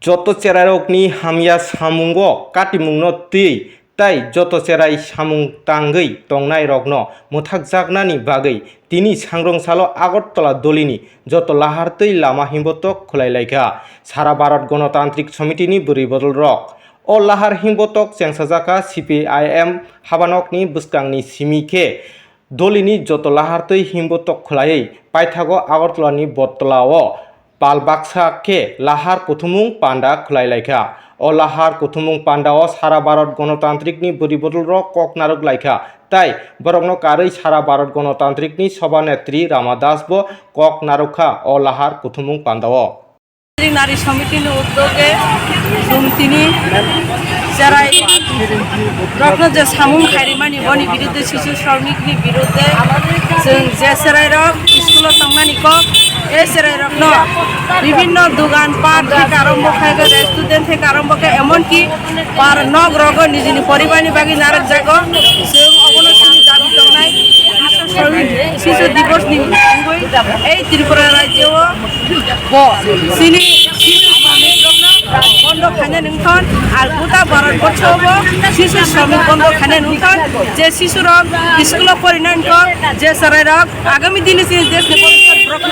Joto cerai rokni hamya samunggo katimungno tui tai joto cerai samung tanggei tongnai rokno muthakjaknani bagui tini sangrongsalo Agartala dolini joto lahar tui lama himbotok khulailaiga Sara Bharat Ganotantrik Samitini buribodol rok o lahar himbotok chengsajaka CPIM habanokni bwskangni simike dolini joto lahar tui himbotok khulaiui paithago Agartalani bottlao Palbaksa ke lahar kuthumung panda khulailaikha o lahar kuthumung pandao Sara Bharat Ganotantrikni buribodol rok kok narok laikha tai borokno karui Sara Bharat Ganotantrikni Sabhanetri Rama Das bo kok narokha o lahar kuthumung pandao नारी समिति उद्योगे তিনি যারা রত্ন যে সামুং খাইরিমানি বনি বিরুদ্ধে শিশু শ্রমিকনি বিরুদ্ধে যে সেরাই রক স্কুল তংনানি কক এই সেরাই রকন বিভিন্ন দোকান পাট থেকে আরম্ভ খাইগে রেস্টুরেন্ট থেকে আরম্ভ করে এমনকি পার নগ রগ নিজনি পরিবারনি বাকি নারক জাগ जों অবনতিনি দাবি তংনাই শিশু দিবস নি এই ত্রিপুরা রাজ্যও সিনি বন্ধ খানে নংথন আর গোটা ভারতবর্ষব শিশু শ্রমিক বন্ধ খানে নংথন যে শিশুরক স্কুল পরিণয়ন যে সরাইরক আগামী দিনে দেশ ভবিষ্যৎ প্রশ্ন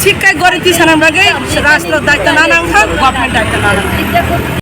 শিক্ষায় গড়ে তিসানার বাগে রাষ্ট্র দায়িত্ব না নাংথন গভর্নমেন্ট দায়িত্ব না